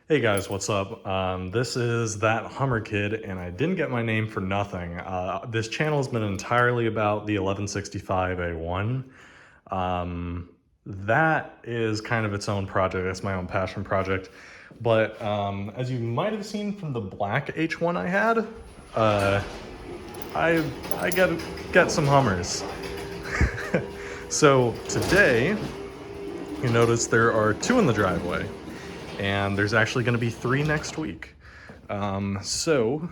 Hey guys, what's up? This is that Hummer kid, and I didn't get my name for nothing. This channel has been entirely about the 1165A1. That is kind of its own project. That's my own passion project. But as you might have seen from the black H1 I had, uh, I get some Hummers. So today, you notice there are two in the driveway, and there's actually going to be three next week. So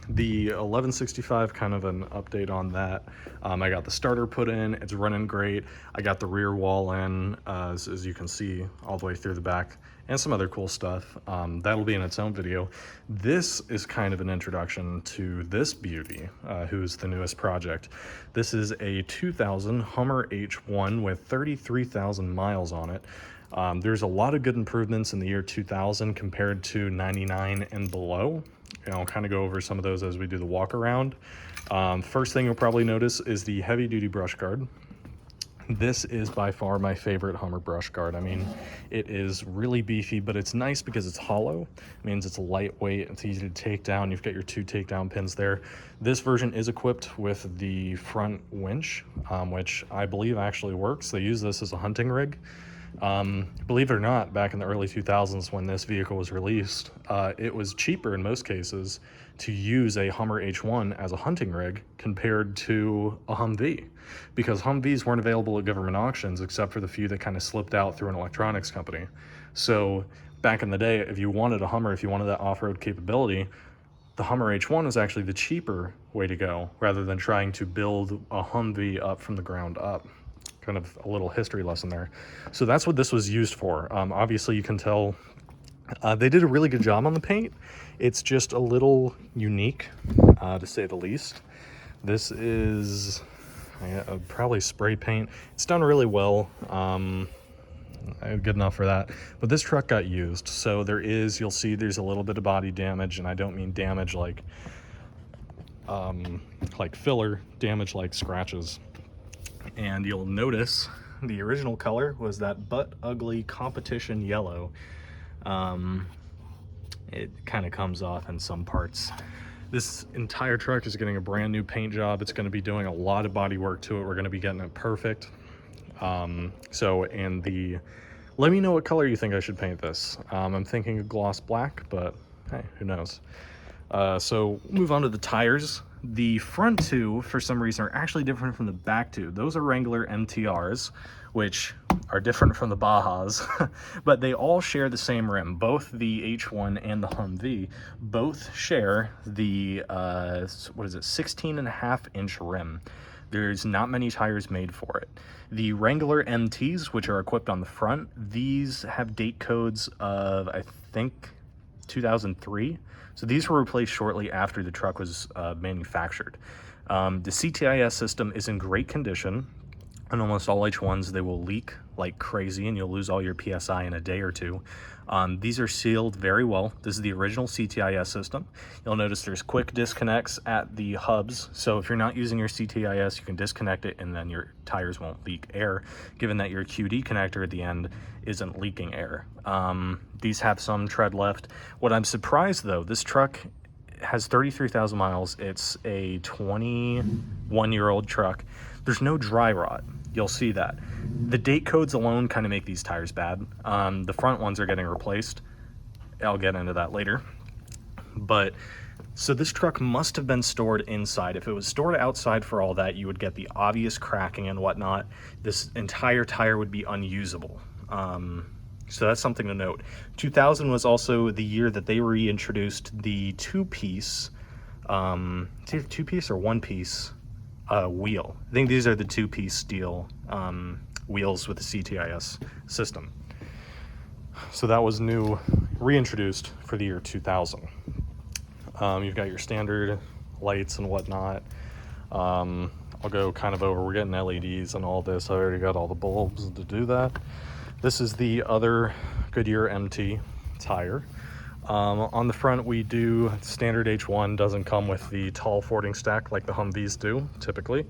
the 1165, kind of an update on that. I got the starter put in, it's running great. I got the rear wall in, as you can see, all the way through the back, and some other cool stuff. That'll be in its own video. This is kind of an introduction to this beauty, who's the newest project. This is a 2000 Hummer H1 with 33,000 miles on it. There's a lot of good improvements in the year 2000 compared to 99 and below. And I'll kind of go over some of those as we do the walk around. First thing you'll probably notice is the heavy duty brush guard. This is by far my favorite Hummer brush guard. I mean, it is really beefy, but it's nice because it's hollow. It means it's lightweight, it's easy to take down. You've got your two takedown pins there. This version is equipped with the front winch, which I believe actually works. They use this as a hunting rig. Believe it or not, back in the early 2000s when this vehicle was released, it was cheaper in most cases to use a Hummer H1 as a hunting rig compared to a Humvee, because Humvees weren't available at government auctions except for the few that kind of slipped out through an electronics company. So back in the day, if you wanted a Hummer, if you wanted that off-road capability, the Hummer H1 was actually the cheaper way to go rather than trying to build a Humvee up from the ground up. Kind of a little history lesson there. So that's what this was used for. Obviously you can tell they did a really good job on the paint. It's just a little unique, to say the least. This is probably spray paint. It's done really well. Good enough for that. But this truck got used, so you'll see there's a little bit of body damage, and I don't mean damage like filler, damage like scratches. And you'll notice the original color was that butt ugly competition yellow. It kind of comes off in some parts. This entire truck is getting a brand new paint job. It's going to be doing a lot of body work to it. We're going to be getting it perfect. Let me know what color you think I should paint this. I'm thinking a gloss black, but hey, who knows? So move on to the tires. The front two, for some reason, are actually different from the back two. Those are Wrangler MTRs, which are different from the Bajas, but they all share the same rim. Both the H1 and the Humvee both share the, 16.5-inch rim. There's not many tires made for it. The Wrangler MTs, which are equipped on the front, these have date codes of, I think, 2003. So these were replaced shortly after the truck was manufactured. The CTIS system is in great condition. On almost all H1s, they will leak like crazy and you'll lose all your PSI in a day or two. These are sealed very well. This is the original CTIS system. You'll notice there's quick disconnects at the hubs. So if you're not using your CTIS, you can disconnect it and then your tires won't leak air, given that your QD connector at the end isn't leaking air. These have some tread left. What I'm surprised though, this truck has 33,000 miles. It's a 21-year-old truck. There's no dry rot. You'll see that. The date codes alone kind of make these tires bad. The front ones are getting replaced. I'll get into that later. But so this truck must have been stored inside. If it was stored outside for all that, you would get the obvious cracking and whatnot. This entire tire would be unusable. So that's something to note. 2000 was also the year that they reintroduced the two-piece, it's either two-piece or one-piece wheel. I think these are the two-piece steel wheels with the CTIS system. So that was new, reintroduced for the year 2000. You've got your standard lights and whatnot. I'll go kind of over, we're getting LEDs and all this. I already got all the bulbs to do that. This is the other Goodyear MT tire. On the front, we do standard H1, doesn't come with the tall fording stack like the Humvees do typically.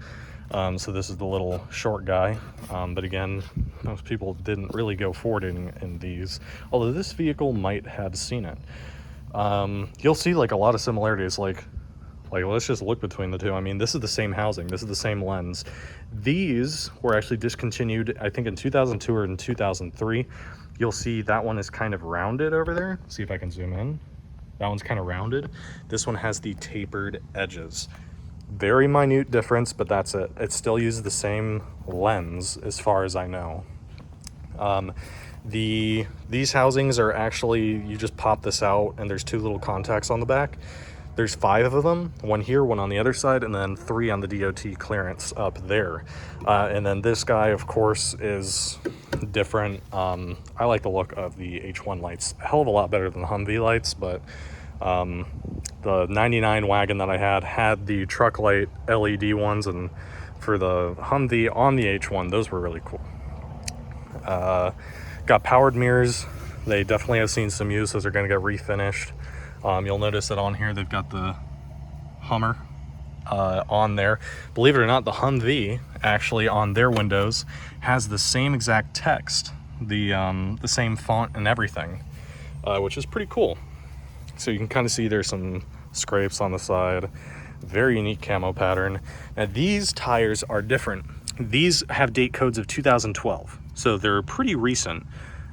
So this is the little short guy, but again, most people didn't really go forward in these, although this vehicle might have seen it. You'll see like a lot of similarities, like let's just look between the two. I mean, this is the same housing, this is the same lens. These were actually discontinued, I think in 2002 or in 2003. You'll see that one is kind of rounded over there. See if I can zoom in. That one's kind of rounded. This one has the tapered edges. Very minute difference, but that's it. It still uses the same lens as far as I know. These housings are actually, you just pop this out and there's two little contacts on the back. There's 5 of them, one here, one on the other side, and then 3 on the DOT clearance up there. And then this guy, of course, is different. I like the look of the H1 lights a hell of a lot better than the Humvee lights, but the 99 wagon that I had the truck light LED ones, and for the Humvee on the H1, those were really cool. Got powered mirrors. They definitely have seen some use. Those are going to get refinished. You'll notice that on here they've got the HUMMER on there. Believe it or not, the Humvee actually on their windows has the same exact text, the same font and everything, which is pretty cool. So you can kind of see there's some scrapes on the side. Very unique camo pattern. Now these tires are different. These have date codes of 2012, so they're pretty recent.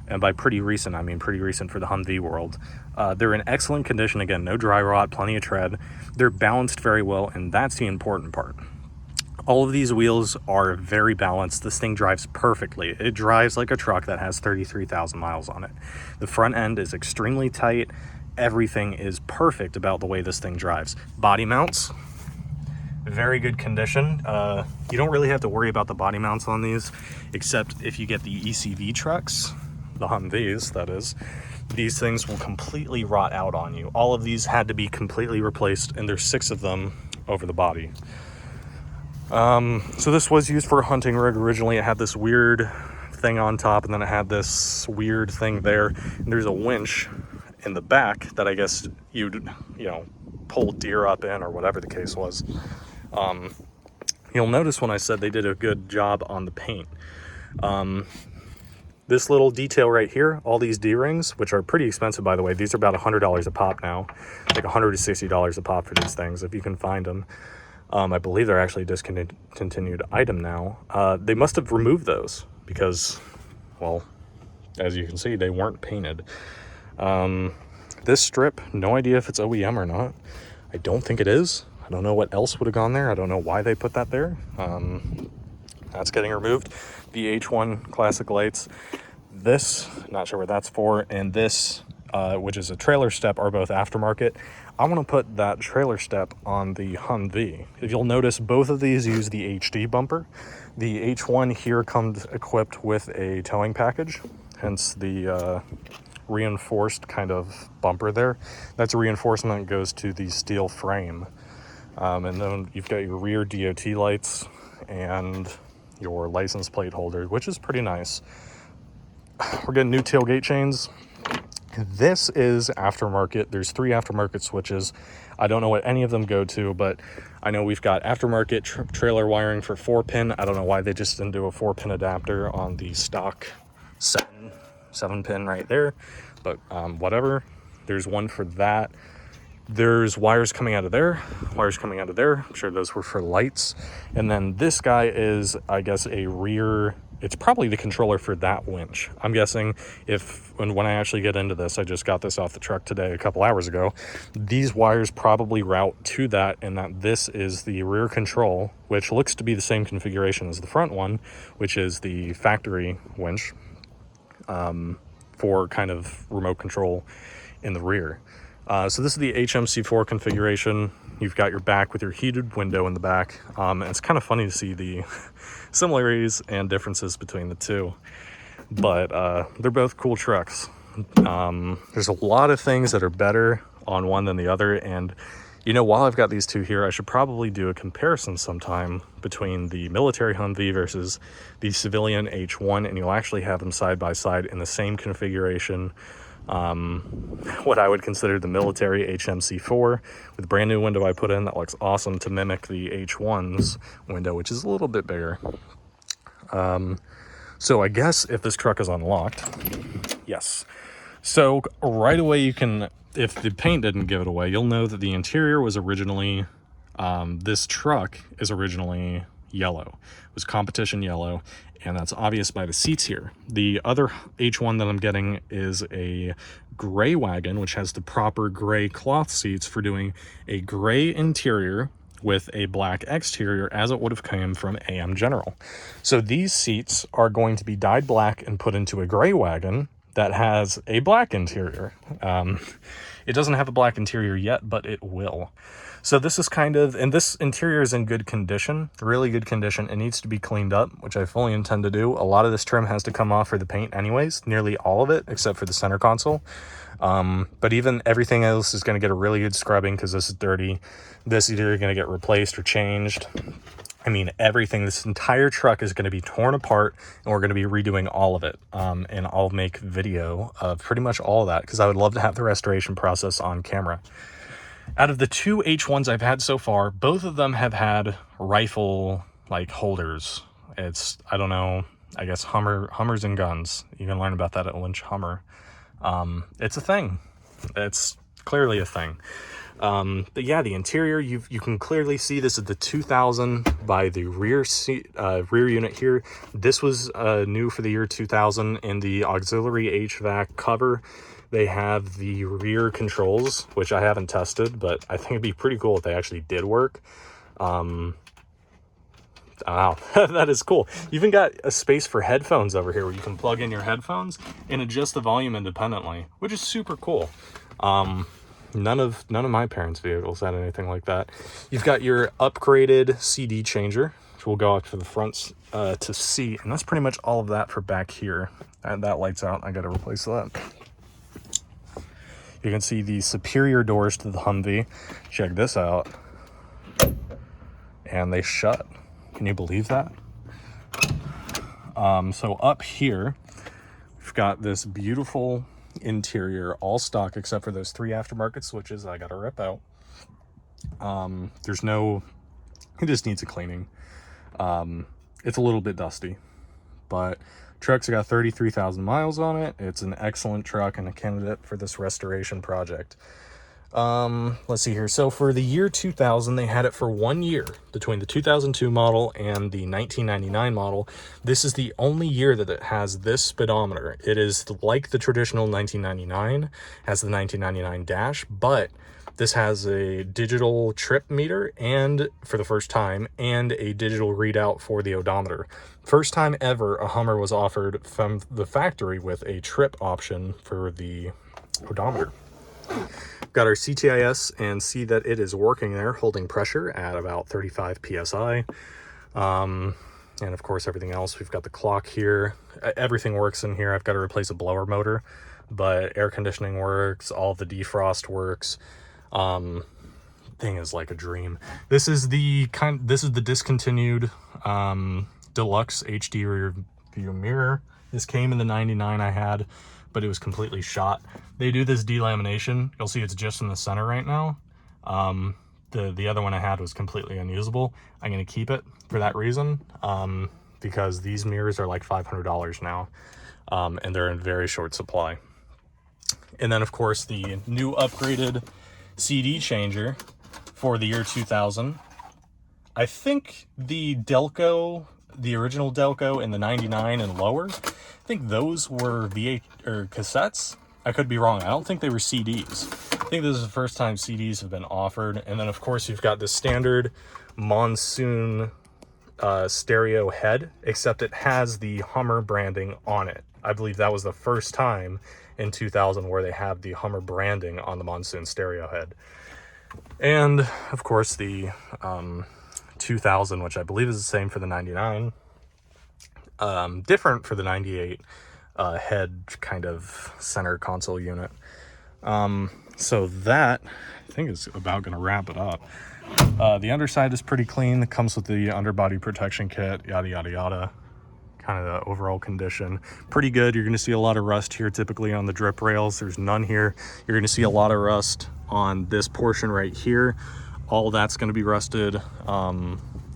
And by pretty recent, I mean pretty recent for the Humvee world. They're in excellent condition. Again, no dry rot, plenty of tread. They're balanced very well, and that's the important part. All of these wheels are very balanced. This thing drives perfectly. It drives like a truck that has 33,000 miles on it. The front end is extremely tight. Everything is perfect about the way this thing drives. Body mounts, very good condition. You don't really have to worry about the body mounts on these, except if you get the ECV trucks, the Humvees, that is. These things will completely rot out on you. All of these had to be completely replaced, and there's 6 of them over the body. So this was used for a hunting rig originally. It had this weird thing on top, and then it had this weird thing there. And there's a winch in the back that I guess you'd, pull deer up in, or whatever the case was. You'll notice when I said they did a good job on the paint. This little detail right here, all these D-rings, which are pretty expensive, by the way. These are about $100 a pop now, like $160 a pop for these things, if you can find them. I believe they're actually a discontinued item now. They must have removed those because, well, as you can see, they weren't painted. This strip, no idea if it's OEM or not. I don't think it is. I don't know what else would have gone there. I don't know why they put that there. That's getting removed. The H1 classic lights, this, not sure what that's for, and this, which is a trailer step, are both aftermarket. I want to put that trailer step on the Humvee. If you'll notice, both of these use the HD bumper. The H1 here comes equipped with a towing package, hence the reinforced kind of bumper there. That's a reinforcement that goes to the steel frame. And then you've got your rear DOT lights and your license plate holder, which is pretty nice. We're getting new tailgate chains. This is aftermarket. There's 3 aftermarket switches. I don't know what any of them go to, but I know we've got aftermarket trailer wiring for 4-pin. I don't know why they just didn't do a 4-pin adapter on the stock 7-pin right there, but whatever. There's one for that. There's wires coming out of there, wires coming out of there. I'm sure those were for lights. And then this guy is, I guess, a rear, it's probably the controller for that winch. I'm guessing when I actually get into this, I just got this off the truck today a couple hours ago. These wires probably route to that, and that this is the rear control, which looks to be the same configuration as the front one, which is the factory winch for kind of remote control in the rear. So this is the HMC4 configuration. You've got your back with your heated window in the back. And it's kind of funny to see the similarities and differences between the two. But they're both cool trucks. There's a lot of things that are better on one than the other. And, while I've got these two here, I should probably do a comparison sometime between the military Humvee versus the civilian H1. And you'll actually have them side by side in the same configuration. what I would consider the military HMC4 with a brand new window I put in that looks awesome to mimic the H1's window, which is a little bit bigger. So I guess if this truck is unlocked, yes. So right away you can, if the paint didn't give it away, you'll know that the interior was originally, this truck is originally yellow. It was competition yellow, and that's obvious by the seats here. The other H1 that I'm getting is a gray wagon, which has the proper gray cloth seats for doing a gray interior with a black exterior, as it would have come from AM General. So these seats are going to be dyed black and put into a gray wagon that has a black interior. It doesn't have a black interior yet, but it will. So this is kind of, and this interior is in good condition, really good condition. It needs to be cleaned up, which I fully intend to do. A lot of this trim has to come off for the paint anyways, nearly all of it, except for the center console. But even everything else is going to get a really good scrubbing because this is dirty. This is either going to get replaced or changed. I mean, everything, this entire truck is going to be torn apart, and we're going to be redoing all of it. And I'll make video of pretty much all of that because I would love to have the restoration process on camera. Out of the two H1s I've had so far, both of them have had rifle like holders. It's, I don't know, I guess Hummers and guns. You can learn about that at Lynch Hummer. It's a thing. It's clearly a thing. But yeah, the interior, you can clearly see this is the 2000 by the rear seat, rear unit here. This was new for the year 2000. In the auxiliary HVAC cover, they have the rear controls, which I haven't tested, but I think it'd be pretty cool if they actually did work. Wow, that is cool. You even got a space for headphones over here where you can plug in your headphones and adjust the volume independently, which is super cool. None of my parents' vehicles had anything like that. You've got your upgraded CD changer, which will go up to the front to see, and that's pretty much all of that for back here. And that lights out. I got to replace that. You can see the superior doors to the Humvee. Check this out. And they shut. Can you believe that? So up here, we've got this beautiful interior, all stock except for those 3 aftermarket switches I gotta rip out. There's no, it just needs a cleaning. It's a little bit dusty, but truck's got 33,000 miles on it. It's an excellent truck and a candidate for this restoration project. Let's see here. So for the year 2000, they had it for 1 year between the 2002 model and the 1999 model. This is the only year that it has this speedometer. It is like the traditional 1999, has the 1999 dash, but this has a digital trip meter and for the first time, and a digital readout for the odometer. First time ever a Hummer was offered from the factory with a trip option for the odometer. Got our CTIS and see that it is working there, holding pressure at about 35 PSI. And of course, everything else. We've got the clock here. Everything works in here. I've got to replace a blower motor, but air conditioning works. All of the defrost works. Thing is like a dream. This is the discontinued deluxe HD rear view mirror. This came in the 99 I had, but it was completely shot. They do this delamination. You'll see it's just in the center right now. The other one I had was completely unusable. I'm gonna keep it for that reason, because these mirrors are like $500 now, and they're in very short supply. And then of course the new upgraded CD changer for the year 2000. I think the Delco, the original Delco in the 99 and lower, I think those were VH or cassettes. I could be wrong. I don't think they were CDs. I think this is the first time CDs have been offered. And then of course you've got the standard Monsoon stereo head, except it has the Hummer branding on it. I believe that was the first time in 2000 where they have the Hummer branding on the Monsoon stereo head. And of course the 2000, which I believe is the same for the 99, different for the 98 head kind of center console unit. So that I think is about going to wrap it up. The underside is pretty clean. It comes with the underbody protection kit, yada yada yada. kind of the overall condition. Pretty good. You're going to see a lot of rust here typically on the drip rails. There's none here. You're going to see a lot of rust on this portion right here. All that's going to be rusted.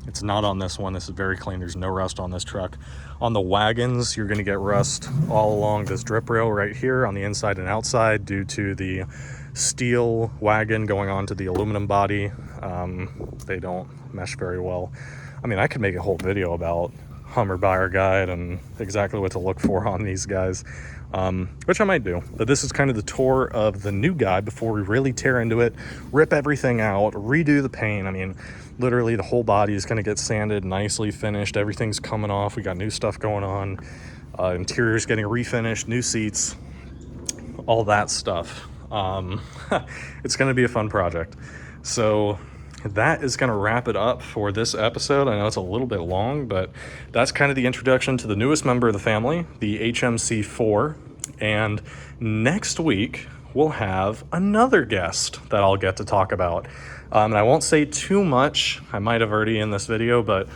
It's not on this one. This is very clean. There's no rust on this truck. On the wagons, you're going to get rust all along this drip rail right here on the inside and outside due to the steel wagon going onto the aluminum body. They don't mesh very well. I mean, I could make a whole video about Hummer buyer guide and exactly what to look for on these guys, which I might do. But this is kind of the tour of the new guy before we really tear into it, rip everything out, redo the paint. I mean, literally the whole body is going to get sanded, nicely finished. Everything's coming off. We got new stuff going on. Interior's getting refinished, new seats, all that stuff. It's going to be a fun project. So that is going to wrap it up for this episode. I know it's a little bit long, but that's kind of the introduction to the newest member of the family, the HMC4. And next week, we'll have another guest that I'll get to talk about. And I won't say too much. I might have already in this video, but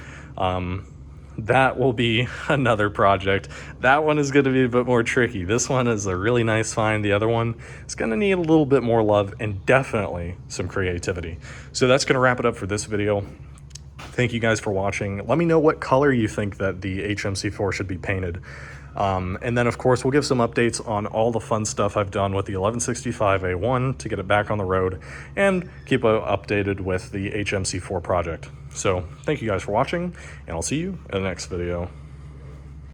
that will be another project. That one is going to be a bit more tricky. This one is a really nice find. The other one is going to need a little bit more love and definitely some creativity. So that's going to wrap it up for this video. Thank you guys for watching. Let me know what color you think that the HMC4 should be painted. And then, of course, we'll give some updates on all the fun stuff I've done with the 1165A1 to get it back on the road and keep updated with the HMC4 project. So thank you guys for watching, and I'll see you in the next video.